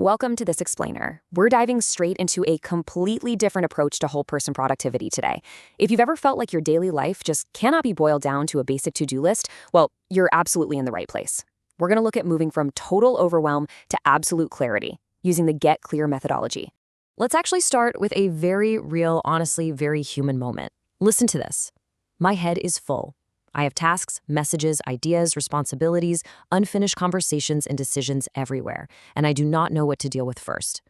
Welcome to this explainer. We're diving straight into a completely different approach to whole person productivity today. If you've ever felt like your daily life just cannot be boiled down to a basic to-do list, well, you're absolutely in the right place. We're going to look at moving from total overwhelm to absolute clarity using the GetClear methodology. Let's actually start with a very real, honestly, very human moment. Listen to this. My head is full. I have tasks, messages, ideas, responsibilities, unfinished conversations, and decisions everywhere, and I do not know what to deal with first.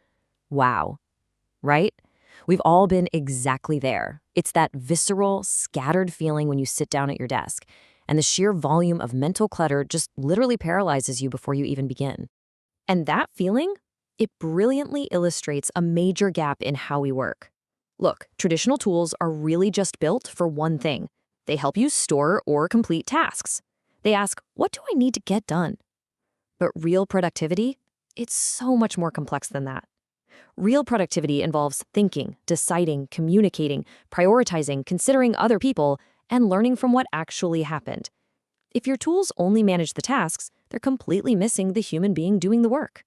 Wow. Right? We've all been exactly there. It's that visceral, scattered feeling when you sit down at your desk, and the sheer volume of mental clutter just literally paralyzes you before you even begin. And that feeling, it brilliantly illustrates a major gap in how we work. Look, traditional tools are really just built for one thing. They help you store or complete tasks. They ask, what do I need to get done? But real productivity, it's so much more complex than that. Real productivity involves thinking, deciding, communicating, prioritizing, considering other people, and learning from what actually happened. If your tools only manage the tasks, they're completely missing the human being doing the work.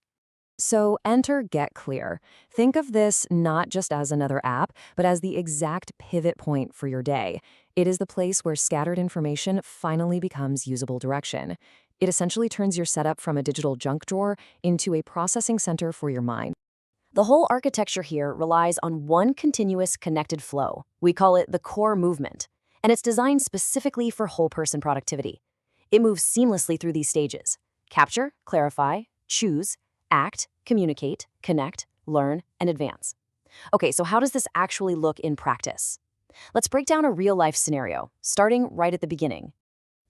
So enter GetClear. Think of this not just as another app, but as the exact pivot point for your day. It is the place where scattered information finally becomes usable direction. It essentially turns your setup from a digital junk drawer into a processing center for your mind. The whole architecture here relies on one continuous connected flow. We call it the core movement, and it's designed specifically for whole person productivity. It moves seamlessly through these stages: capture, clarify, choose, act, communicate, connect, learn, and advance. Okay, so how does this actually look in practice? Let's break down a real-life scenario, starting right at the beginning.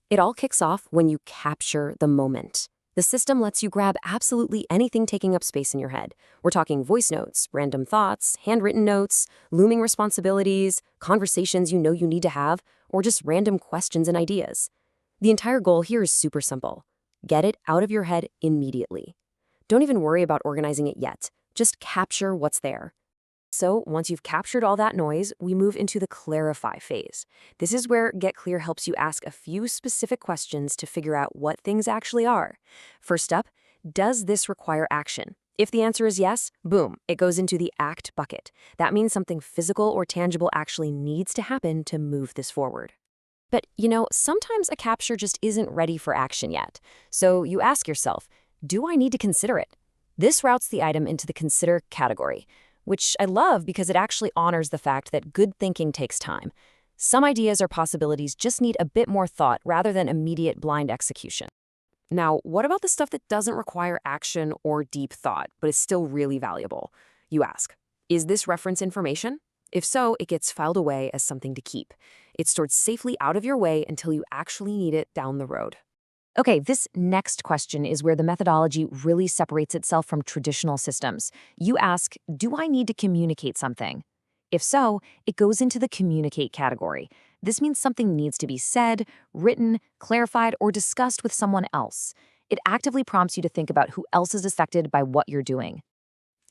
It all kicks off when you capture the moment. The system lets you grab absolutely anything taking up space in your head. We're talking voice notes, random thoughts, handwritten notes, looming responsibilities, conversations you know you need to have, or just random questions and ideas. The entire goal here is super simple. Get it out of your head immediately. Don't even worry about organizing it yet. Just capture what's there. So once you've captured all that noise, we move into the clarify phase. This is where GetClear helps you ask a few specific questions to figure out what things actually are. First up, does this require action? If the answer is yes, boom, it goes into the act bucket. That means something physical or tangible actually needs to happen to move this forward. But, sometimes a capture just isn't ready for action yet. So you ask yourself, do I need to consider it? This routes the item into the consider category, which I love because it actually honors the fact that good thinking takes time. Some ideas or possibilities just need a bit more thought rather than immediate blind execution. Now, what about the stuff that doesn't require action or deep thought, but is still really valuable? You ask, is this reference information? If so, it gets filed away as something to keep. It's stored safely out of your way until you actually need it down the road. Okay, this next question is where the methodology really separates itself from traditional systems. You ask, do I need to communicate something? If so, it goes into the communicate category. This means something needs to be said, written, clarified, or discussed with someone else. It actively prompts you to think about who else is affected by what you're doing.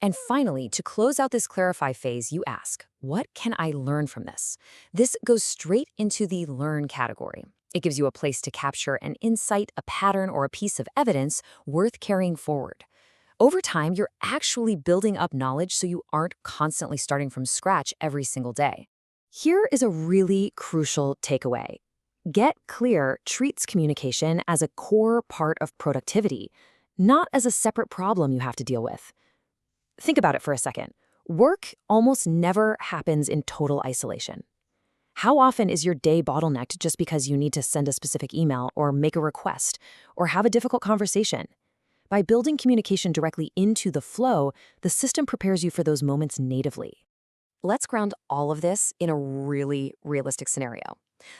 And finally, to close out this clarify phase, you ask, what can I learn from this? This goes straight into the learn category. It gives you a place to capture an insight, a pattern, or a piece of evidence worth carrying forward. Over time, you're actually building up knowledge so you aren't constantly starting from scratch every single day. Here is a really crucial takeaway. GetClear treats communication as a core part of productivity, not as a separate problem you have to deal with. Think about it for a second. Work almost never happens in total isolation. How often is your day bottlenecked just because you need to send a specific email or make a request or have a difficult conversation? By building communication directly into the flow, the system prepares you for those moments natively. Let's ground all of this in a really realistic scenario.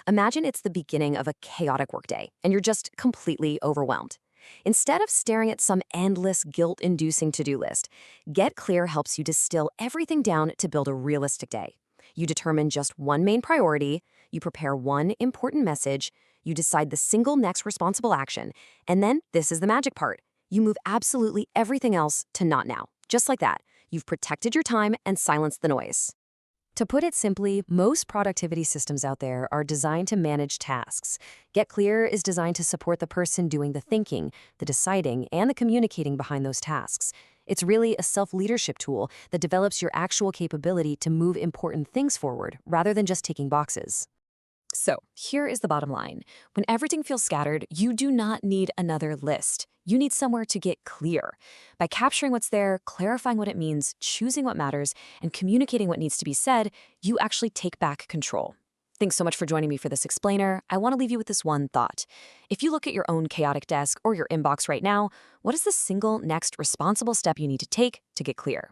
Imagine it's the beginning of a chaotic workday and you're just completely overwhelmed. Instead of staring at some endless guilt-inducing to-do list, GetClear helps you distill everything down to build a realistic day. You determine just one main priority, you prepare one important message, you decide the single next responsible action, and then this is the magic part. You move absolutely everything else to not now. Just like that, you've protected your time and silenced the noise. To put it simply, most productivity systems out there are designed to manage tasks. GetClear is designed to support the person doing the thinking, the deciding, and the communicating behind those tasks. It's really a self-leadership tool that develops your actual capability to move important things forward rather than just ticking boxes. So, here is the bottom line. When everything feels scattered, you do not need another list. You need somewhere to get clear. By capturing what's there, clarifying what it means, choosing what matters, and communicating what needs to be said, you actually take back control. Thanks so much for joining me for this explainer. I want to leave you with this one thought. If you look at your own chaotic desk or your inbox right now, what is the single next responsible step you need to take to get clear?